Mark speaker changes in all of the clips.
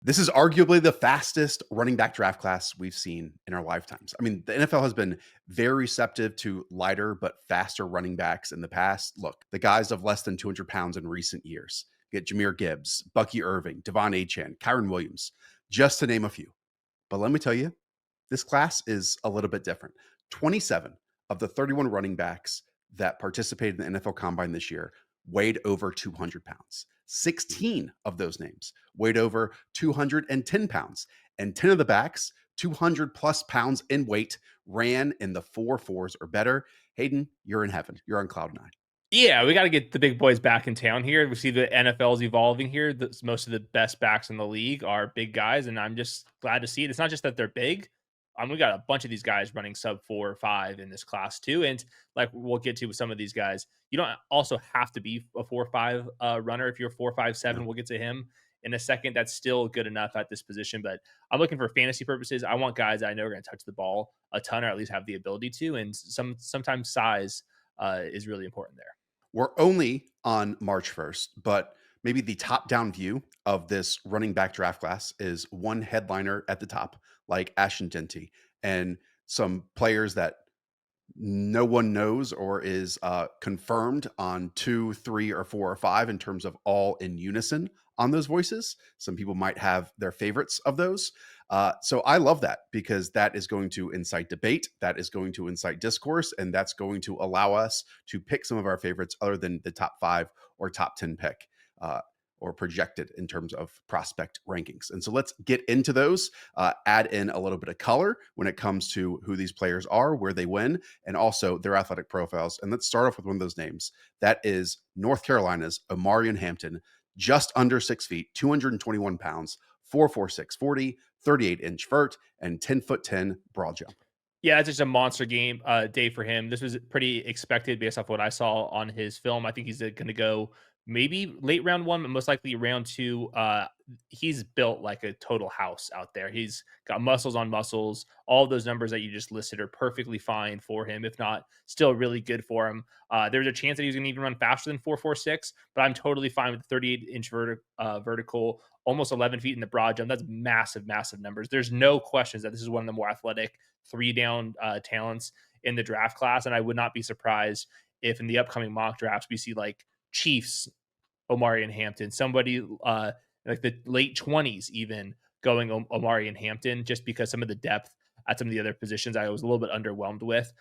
Speaker 1: This is arguably the fastest running back draft class we've seen in our lifetimes. I mean, the NFL has been very receptive to lighter but faster running backs in the past. Look, the guys of less than 200 pounds in recent years get Jameer Gibbs, Bucky Irving, Devon Achan, Kyron Williams, just to name a few. But let me tell you, this class is a little bit different. 27 of the 31 running backs that participated in the NFL Combine this year weighed over 200 pounds. 16 of those names weighed over 210 pounds. And 10 of the backs, 200 plus pounds in weight, ran in the 4.4s or better. Hayden, you're in heaven. You're on cloud nine.
Speaker 2: Yeah, we got to get the big boys back in town here. We see the NFL's evolving here. Most of the best backs in the league are big guys, and I'm just glad to see it. It's not just that they're big. We got a bunch of these guys running sub 4 or 5 in this class too, and like we'll get to with some of these guys, you don't also have to be a 4.5 runner. If you're 4.57,
Speaker 1: No.
Speaker 2: we'll get to him in a second. That's still good enough at this position, but I'm looking for fantasy purposes. I want guys I know are going to touch the ball a ton, or at least have the ability to, and sometimes size is really important there.
Speaker 1: We're only on March 1st, but maybe the top down view of this running back draft class is one headliner at the top, like Ashton Denty, and some players that no one knows or is confirmed on 2, 3, or 4 or 5 in terms of all in unison on those voices. Some people might have their favorites of those. So I love that because that is going to incite debate, that is going to incite discourse, and that's going to allow us to pick some of our favorites other than the top 5 or top 10 pick. Or projected in terms of prospect rankings. And so let's get into those, add in a little bit of color when it comes to who these players are, where they win, and also their athletic profiles. And let's start off with one of those names. That is North Carolina's Omarion Hampton, just under 6 feet, 221 pounds, 4.46 40, 38-inch vert, and 10'10" broad jump.
Speaker 2: Yeah, it's just a monster game day for him. This was pretty expected based off what I saw on his film. I think he's going to go maybe late round one, but most likely round two. He's built like a total house out there. He's got muscles on muscles. All of those numbers that you just listed are perfectly fine for him, if not still really good for him. There's a chance that he's going to even run faster than 4.46, but I'm totally fine with the 38-inch vertical, almost 11 feet in the broad jump. That's massive, massive numbers. There's no questions that this is one of the more athletic 3 down talents in the draft class. And I would not be surprised if in the upcoming mock drafts, we see like Chiefs, Omarion Hampton, somebody like the late 20s, even going Omarion Hampton, just because some of the depth at some of the other positions I was a little bit underwhelmed with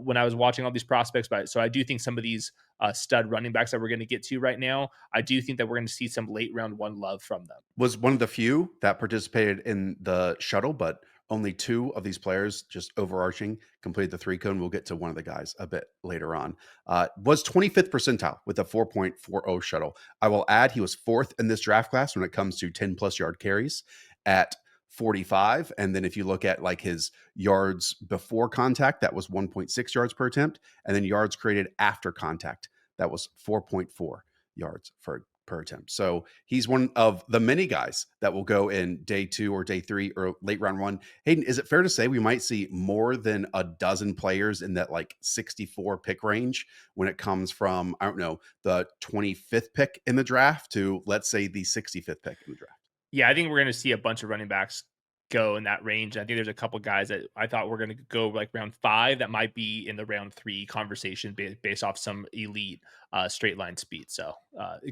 Speaker 2: when I was watching all these prospects. But so I do think some of these stud running backs that we're going to get to right now, I do think that we're going to see some late round one love from them.
Speaker 1: Was one of the few that participated in the shuttle, but only 2 of these players, just overarching, completed the 3 cone. We'll get to one of the guys a bit later on. Was 25th percentile with a 4.40 shuttle. I will add he was 4th in this draft class when it comes to 10 plus yard carries at 45. And then if you look at like his yards before contact, that was 1.6 yards per attempt. And then yards created after contact, that was 4.4 yards per attempt. So he's one of the many guys that will go in day 2 or day 3 or late round 1. Hayden, is it fair to say we might see more than a dozen players in that like 64 pick range when it comes from, I don't know, the 25th pick in the draft to, let's say, the 65th pick in the draft?
Speaker 2: Yeah, I think we're going to see a bunch of running backs go in that range. I think there's a couple guys that I thought were going to go like round 5 that might be in the round 3 conversation based off some elite straight line speed. So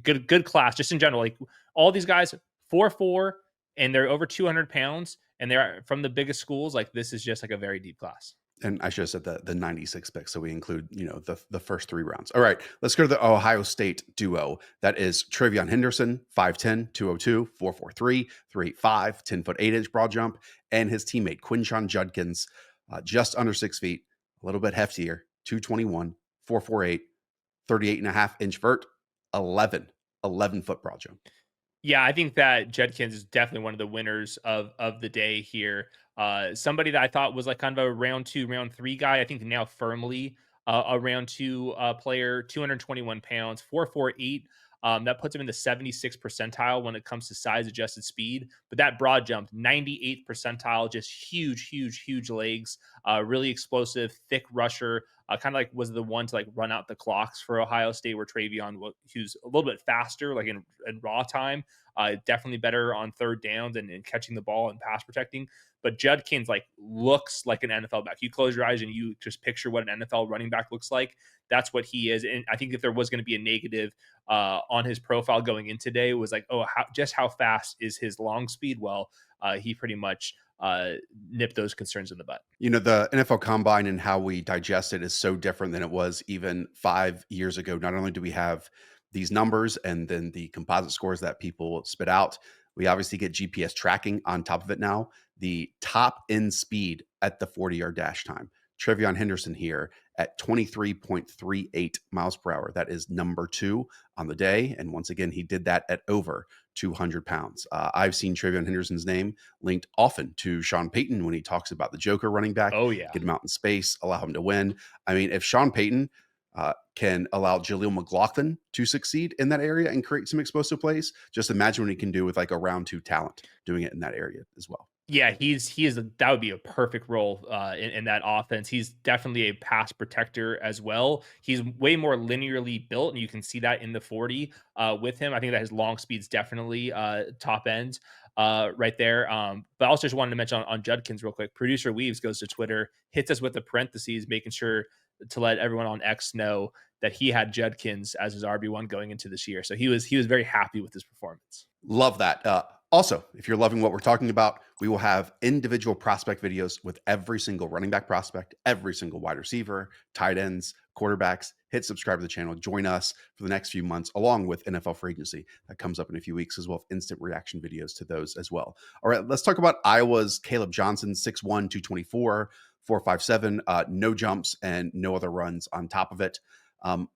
Speaker 2: good class just in general. Like all these guys 4.4 and they're over 200 pounds and they're from the biggest schools. Like this is just like a very deep class.
Speaker 1: And I should have said the 96 pick. So we include, the first 3 rounds. All right, let's go to the Ohio State duo. That is TreVeyon Henderson, 5'10", 202, 4.43, 3.85, 10'8" broad jump, and his teammate Quinshon Judkins, just under 6 feet, a little bit heftier, 221, 4.48, 38.5-inch vert, 11 foot broad jump.
Speaker 2: Yeah, I think that Judkins is definitely one of the winners of the day here. Somebody that I thought was like kind of a round 2, round 3 guy. I think now firmly a round 2 player, 221 pounds, 4.48. That puts him in the 76th percentile when it comes to size adjusted speed. But that broad jump, 98th percentile, just huge, huge, huge legs, really explosive, thick rusher. kind of like was the one to like run out the clocks for Ohio State, where TreVeyon, who's a little bit faster, like in raw time, definitely better on third downs and catching the ball and pass protecting. But Judkins like looks like an NFL back. You close your eyes and you just picture what an NFL running back looks like. That's what he is. And I think if there was going to be a negative on his profile going in today, it was like, oh, just how fast is his long speed? Well, he pretty much nipped those concerns in the butt.
Speaker 1: You know, the NFL Combine and how we digest it is so different than it was even 5 years ago. Not only do we have these numbers and then the composite scores that people spit out, we obviously get GPS tracking on top of it now. The top end speed at the 40-yard dash time. TreVeyon Henderson here at 23.38 miles per hour. That is number 2 on the day. And once again, he did that at over 200 pounds. I've seen TreVeyon Henderson's name linked often to Sean Payton when he talks about the Joker running back,
Speaker 2: Oh yeah.
Speaker 1: get him out in space, allow him to win. I mean, if Sean Payton can allow Jaleel McLaughlin to succeed in that area and create some explosive plays, just imagine what he can do with like a round 2 talent doing it in that area as well.
Speaker 2: Yeah, that would be a perfect role in that offense. He's definitely a pass protector as well. He's way more linearly built, and you can see that in the 40 with him. I think that his long speed's definitely top end right there. But I also just wanted to mention on Judkins real quick. Producer Weaves goes to Twitter, hits us with the parentheses, making sure to let everyone on X know that he had Judkins as his RB1 going into this year. So he was very happy with his performance.
Speaker 1: Love that. Also, if you're loving what we're talking about, we will have individual prospect videos with every single running back prospect, every single wide receiver, tight ends, quarterbacks. Hit subscribe to the channel. Join us for the next few months, along with NFL Free Agency that comes up in a few weeks, as well as instant reaction videos to those as well. All right, let's talk about Iowa's Kaleb Johnson, 6'1", 224, 4.57, no jumps and no other runs on top of it.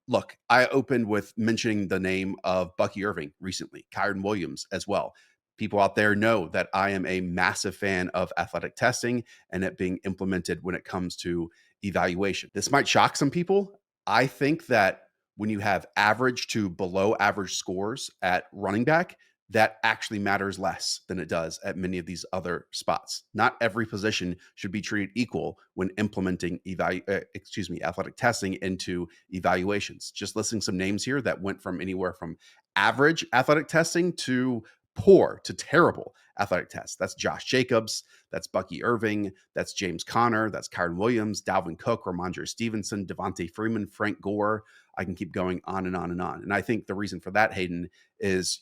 Speaker 1: Look, I opened with mentioning the name of Bucky Irving recently, Kyron Williams as well. People out there know that I am a massive fan of athletic testing and it being implemented when it comes to evaluation. This might shock some people. I think that when you have average to below average scores at running back, that actually matters less than it does at many of these other spots. Not every position should be treated equal when implementing athletic testing into evaluations. Just listing some names here that went from anywhere from average athletic testing to poor to terrible athletic tests. That's Josh Jacobs, that's Bucky Irving, that's James Conner, that's Kyron Williams, Dalvin Cook, Ramondre Stevenson, Devontae Freeman, Frank Gore. I can keep going on and on and on. And I think the reason for that, Hayden, is,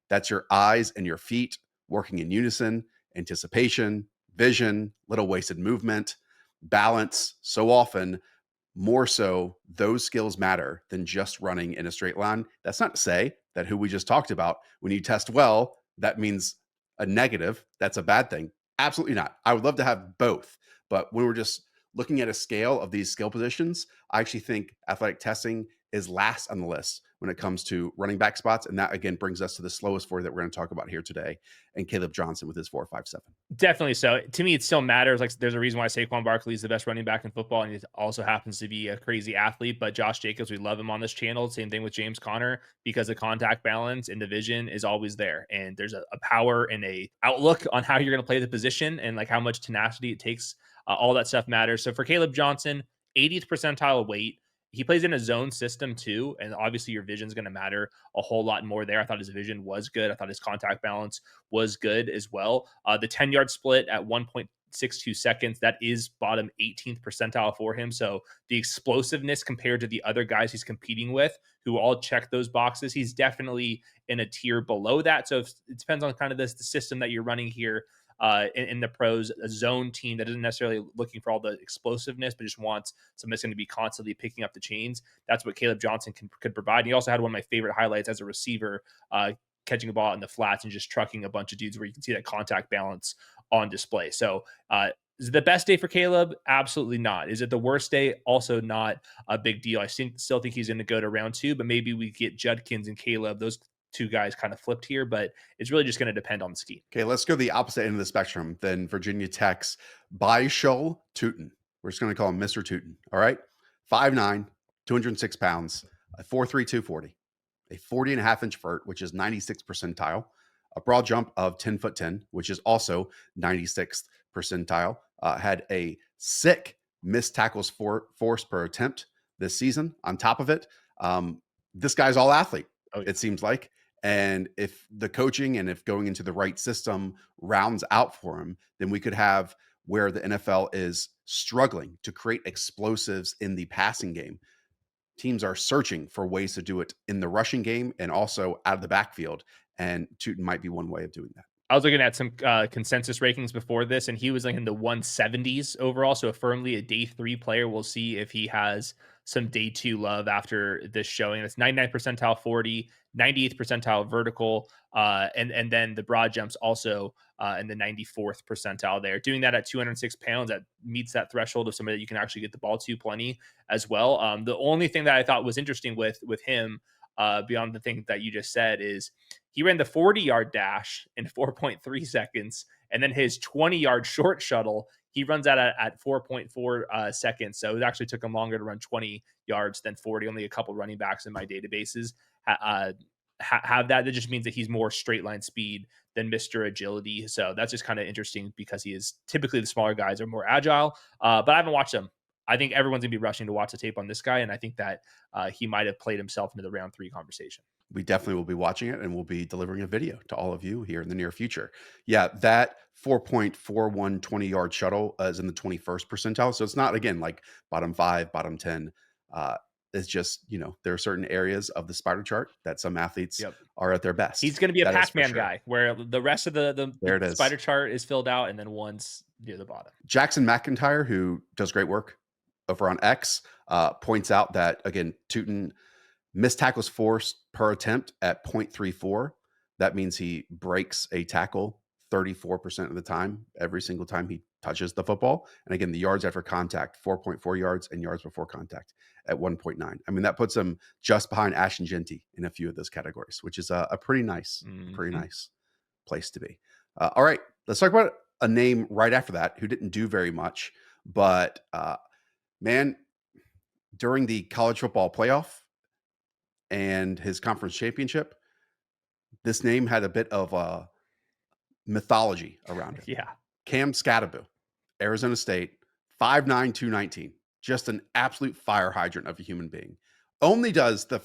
Speaker 1: that's your eyes and your feet working in unison, anticipation, vision, little wasted movement, balance. So often, more so, those skills matter than just running in a straight line. That's not to say that who we just talked about, when you test well, that means a negative. That's a bad thing. Absolutely not. I would love to have both. But when we're just looking at a scale of these skill positions, I actually think athletic testing is last on the list when it comes to running back spots. And that, again, brings us to the slowest 4 that we're going to talk about here today, and Kaleb Johnson with his 4.57.
Speaker 2: Definitely so. To me, it still matters. Like, there's a reason why Saquon Barkley is the best running back in football, and he also happens to be a crazy athlete. But Josh Jacobs, we love him on this channel. Same thing with James Conner, because the contact balance and the vision is always there. And there's a power and a outlook on how you're going to play the position and like how much tenacity it takes. All that stuff matters. So for Kaleb Johnson, 80th percentile weight. He plays in a zone system too, and obviously your vision is going to matter a whole lot more there. I thought his vision was good. I thought his contact balance was good as well. The 10-yard split at 1.62 seconds, that is bottom 18th percentile for him. So the explosiveness compared to the other guys he's competing with, who all check those boxes, he's definitely in a tier below that. So it depends on kind of the system that you're running here. In the pros, a zone team that isn't necessarily looking for all the explosiveness, but just wants somebody that's going to be constantly picking up the chains. That's what Kaleb Johnson could provide. And he also had one of my favorite highlights as a receiver, catching a ball in the flats and just trucking a bunch of dudes, where you can see that contact balance on display. So is it the best day for Kaleb? Absolutely not. Is it the worst day? Also not a big deal. I still think he's going to go to round 2, but maybe we get Judkins and Kaleb, those 2 guys kind of flipped here, but it's really just going to depend on the scheme.
Speaker 1: Okay, let's go the opposite end of the spectrum than Virginia Tech's Bhayshul Tuten. We're just going to call him Mr. Tuten. All right. 5'9", 206 pounds, a 4.3, 240, a 40.5-inch vert, which is 96th percentile, a broad jump of 10'10", which is also 96th percentile, had a sick missed tackles forced per attempt this season. On top of it, um, this guy's all athlete,
Speaker 2: Oh yeah.
Speaker 1: it seems like. And if the coaching and if going into the right system rounds out for him, then we could have where the NFL is struggling to create explosives in the passing game. Teams are searching for ways to do it in the rushing game and also out of the backfield. And Tootin might be one way of doing that.
Speaker 2: I was looking at some consensus rankings before this, and he was like in the 170s overall. So, firmly a day three player. We'll see if he has some day two love after this showing. That's 99th percentile 40, 98th percentile vertical, and then the broad jumps also in the 94th percentile there. Doing that at 206 pounds, that meets that threshold of somebody that you can actually get the ball to plenty as well. The only thing that I thought was interesting with him, beyond the thing that you just said, is he ran the 40-yard dash in 4.3 seconds, and then his 20-yard short shuttle, he runs that at 4.4 seconds. So it actually took him longer to run 20 yards than 40. Only a couple running backs in my databases have that. That just means that he's more straight line speed than Mr. Agility. So that's just kind of interesting because he is typically the smaller guys are more agile. But I haven't watched him. I think everyone's gonna be rushing to watch the tape on this guy, and I think that he might have played himself into the round three conversation.
Speaker 1: We definitely will be watching it and we'll be delivering a video to all of you here in the near future. Yeah, that 4.41 20-yard shuttle is in the 21st percentile. So it's not, again, like bottom five, bottom 10. Uh, it's just, there are certain areas of the spider chart that some athletes
Speaker 2: Yep.
Speaker 1: are at their
Speaker 2: He's
Speaker 1: best.
Speaker 2: going to be a
Speaker 1: That is for
Speaker 2: Pac-Man
Speaker 1: sure.
Speaker 2: guy where the rest of the
Speaker 1: There it is.
Speaker 2: spider chart is filled out and then one's near the bottom.
Speaker 1: Jackson McIntyre, who does great work over on X, points out that, again, Tootin missed tackles forced per attempt at 0.34. That means he breaks a tackle 34% of the time, every single time he touches the football. And again, the yards after contact, 4.4 yards, and yards before contact at 1.9. I mean, that puts him just behind Ashton Genty in a few of those categories, which is a pretty nice, place to be. All right, let's talk about a name right after that who didn't do very much, but man, during the college football playoff and his conference championship, this name had a bit of a mythology around it.
Speaker 2: Yeah.
Speaker 1: Cam Skattebo, Arizona State, 5'9", 219. Just an absolute fire hydrant of a human being. Only does the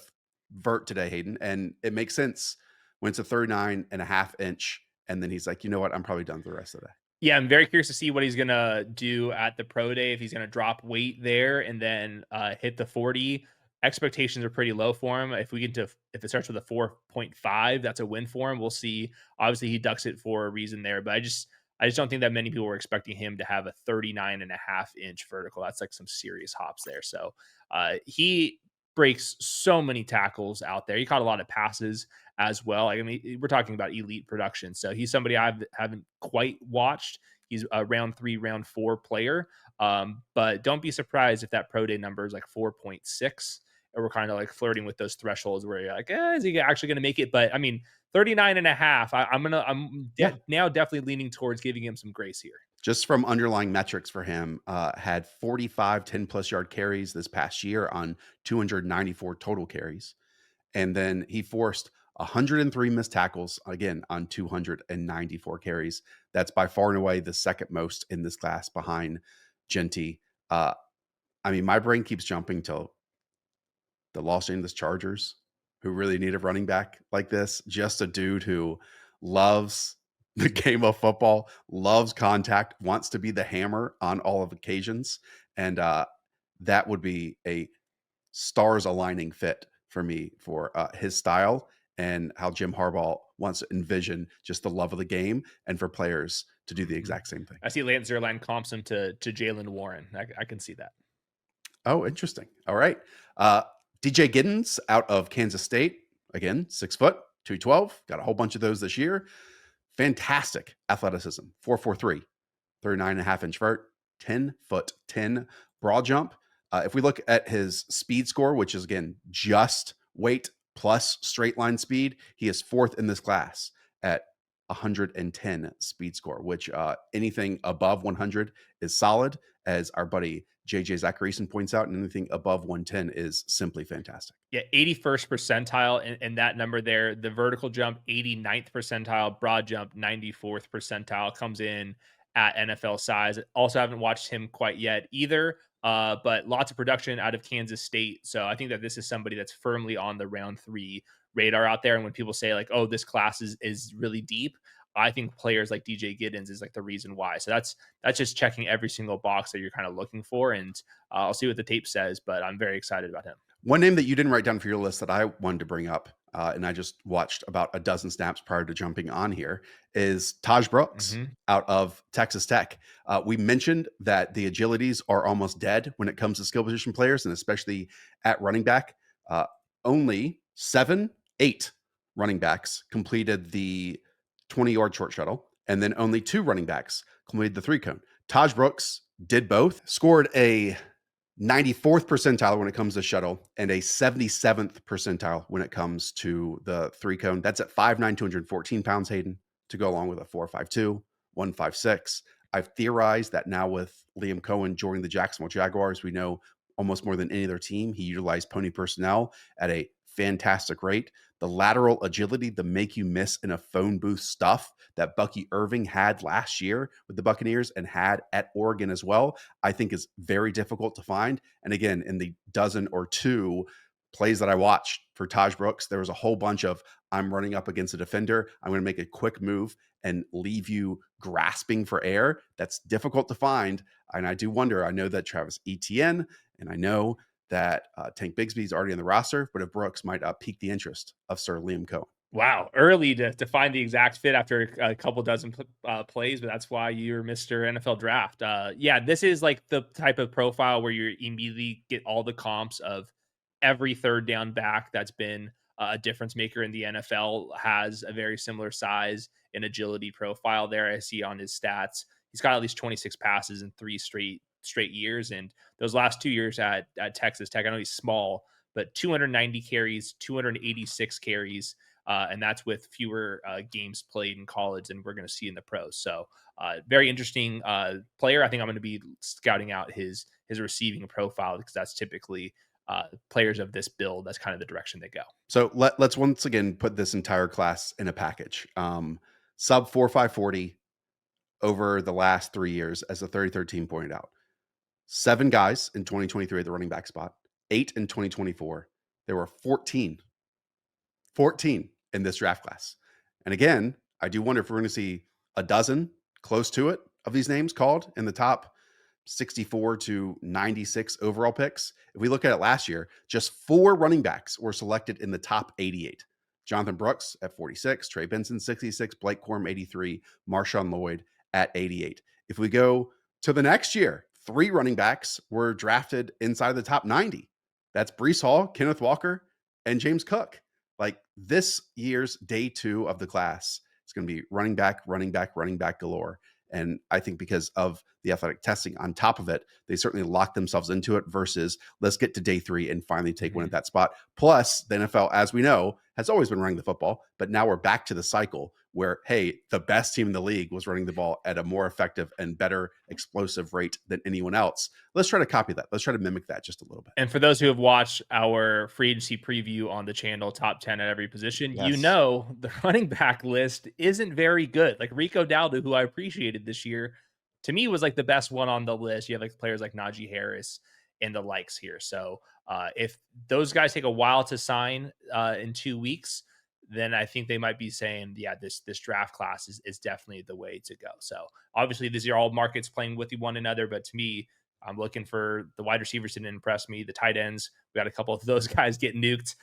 Speaker 1: vert today, Hayden, and it makes sense when it's a 39 and a half inch. And then he's like, you know what? I'm probably done for the rest of the day.
Speaker 2: Yeah, I'm very curious to see what he's gonna do at the pro day. If he's gonna drop weight there and then hit the 40. Expectations are pretty low for him. If we get to if it starts with a 4.5, that's a win for him. We'll see. Obviously, he ducks it for a reason there, but I just don't think that many people were expecting him to have a 39 and a half inch vertical. That's like some serious hops there. So he breaks so many tackles out there. He caught a lot of passes as well. Like, I mean, we're talking about elite production. So he's somebody I haven't quite watched. He's a round three, round four player. But don't be surprised if that pro day number is like 4.6. Or we're kind of like flirting with those thresholds where you're like, is he actually going to make it? But I mean, 39 and a half,
Speaker 1: Yeah.
Speaker 2: now definitely leaning towards giving him some grace here.
Speaker 1: Just from underlying metrics for him, had 45 10-plus yard carries this past year on 294 total carries. And then he forced 103 missed tackles, again, on 294 carries. That's by far and away the second most in this class behind Genty. I mean, my brain keeps jumping to the Los Angeles Chargers, who really need a running back like this. Just a dude who loves the game of football, loves contact, wants to be the hammer on all of occasions. And that would be a stars aligning fit for me for his style and how Jim Harbaugh wants to envision just the love of the game and for players to do the
Speaker 2: Mhm.
Speaker 1: exact same thing.
Speaker 2: I see Lance Zierlein comps him to Jalen Warren. I can see that.
Speaker 1: Oh, interesting. All right. DJ Giddens out of Kansas State. Again, 6 foot, 212. Got a whole bunch of those this year. Fantastic athleticism. 4.43, 39 and a half inch vert, 10 foot 10 broad jump. If we look at his speed score, which is again just weight plus straight line speed, he is fourth in this class at 110 speed score, which anything above 100 is solid, as our buddy JJ Zacharyson points out, and anything above 110 is simply fantastic.
Speaker 2: Yeah, 81st percentile in that number there. The vertical jump, 89th percentile, broad jump, 94th percentile comes in at NFL size. Also, haven't watched him quite yet either. But lots of production out of Kansas State. So I think that this is somebody that's firmly on the round 3 radar out there. And when people say like, "Oh, this class is really deep," I think players like DJ Giddens is like the reason why. So that's just checking every single box that you're kind of looking for, and I'll see what the tape says. But I'm very excited about him.
Speaker 1: One name that you didn't write down for your list that I wanted to bring up, and I just watched about a dozen snaps prior to jumping on here, is Tahj Brooks
Speaker 2: Hmm.
Speaker 1: out of Texas Tech. We mentioned that the agilities are almost dead when it comes to skill position players, and especially at running back. Uh, Only 8 running backs completed the 20-yard short shuttle, and then only 2 running backs completed the 3-cone. Tahj Brooks did both, scored a 94th percentile when it comes to shuttle, and a 77th percentile when it comes to the 3-cone. That's at 5'9", 214 pounds, Hayden, to go along with a 4.52, 1.56. I've theorized that now with Liam Cohen joining the Jacksonville Jaguars, we know almost more than any other team, he utilized pony personnel at a fantastic rate. The lateral agility, the make you miss in a phone booth stuff that Bucky Irving had last year with the Buccaneers and had at Oregon as well, I think is very difficult to find. And again, in the dozen or two plays that I watched for Tahj Brooks, there was a whole bunch of I'm running up against a defender. I'm going to make a quick move and leave you grasping for air. That's difficult to find. And I do wonder, I know that Travis Etienne and I know that Tank Bigsby is already on the roster, but if Brooks might pique the interest of Sir Liam Cohen.
Speaker 2: Wow, early to find the exact fit after a couple dozen plays, but that's why you're Mr. NFL Draft. Yeah, this is like the type of profile where you immediately get all the comps of every third down back that's been a difference maker in the NFL has a very similar size and agility profile there. I see on his stats, he's got at least 26 passes in 3 straight years, and those last 2 years at Texas Tech, I know he's small, but 290 carries, 286 carries. And that's with fewer games played in college than we're going to see in the pros. So, very interesting player. I think I'm going to be scouting out his receiving profile because that's typically players of this build. That's kind of the direction they go.
Speaker 1: So let's once again put this entire class in a package. Sub 4.540 over the last 3 years, as the 33rd team pointed out. 7 guys in 2023 at the running back spot, 8 in 2024. There were 14 in this draft class. And again, I do wonder if we're going to see a dozen, close to it, of these names called in the top 64 to 96 overall picks. If we look at it last year, just 4 running backs were selected in the top 88. Jonathan Brooks at 46, Trey Benson 66, Blake Corum 83, Marshawn Lloyd at 88. If we go to the next year, 3 running backs were drafted inside of the top 90. That's Breece Hall, Kenneth Walker, and James Cook. Like this year's day 2 of the class, it's going to be running back galore. And I think because of the athletic testing on top of it, they certainly lock themselves into it versus let's get to day 3 and finally take one at that spot. Plus, the NFL, as we know, has always been running the football, but now we're back to the cycle where, hey, the best team in the league was running the ball at a more effective and better explosive rate than anyone else. Let's try to copy that. Let's try to mimic that just a little bit.
Speaker 2: And for those who have watched our free agency preview on the channel, top 10 at every position, you
Speaker 1: Yes.
Speaker 2: know the running back list isn't very good. Like Rico Dowdle, who I appreciated this year, to me was like the best one on the list. You have like players like Najee Harris and the likes here. So if those guys take a while to sign in 2 weeks, then I think they might be saying, yeah, this draft class is definitely the way to go. So obviously these are all markets playing with one another, but to me, I'm looking for the wide receivers didn't impress me. The tight ends, we got a couple of those guys get nuked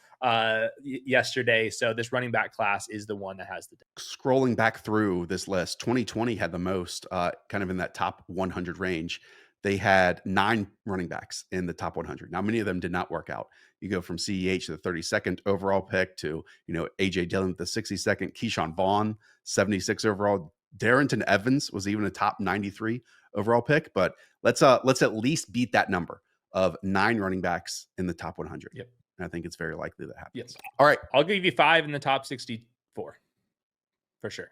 Speaker 2: yesterday. So this running back class is the one that has the.
Speaker 1: Scrolling back through this list, 2020 had the most, kind of in that top 100 range. They had 9 running backs in the top 100. Now, many of them did not work out. You go from CEH to the 32nd overall pick to, AJ Dillon with the 62nd, Quinshon Vaughn, 76 overall. Darrington Evans was even a top 93 overall pick, but let's at least beat that number of 9 running backs in the top 100.
Speaker 2: Yep.
Speaker 1: And I think it's very likely that happens.
Speaker 2: Yes.
Speaker 1: All right.
Speaker 2: I'll give you 5 in the top 64 for sure.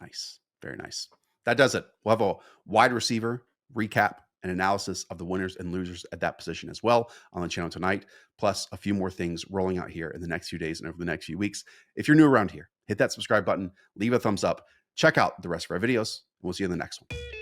Speaker 1: Nice. Very nice. That does it. We'll have a wide receiver recap and analysis of the winners and losers at that position as well on the channel tonight, plus a few more things rolling out here in the next few days and over the next few weeks. If you're new around here, hit that subscribe button, leave a thumbs up, check out the rest of our videos, and we'll see you in the next one.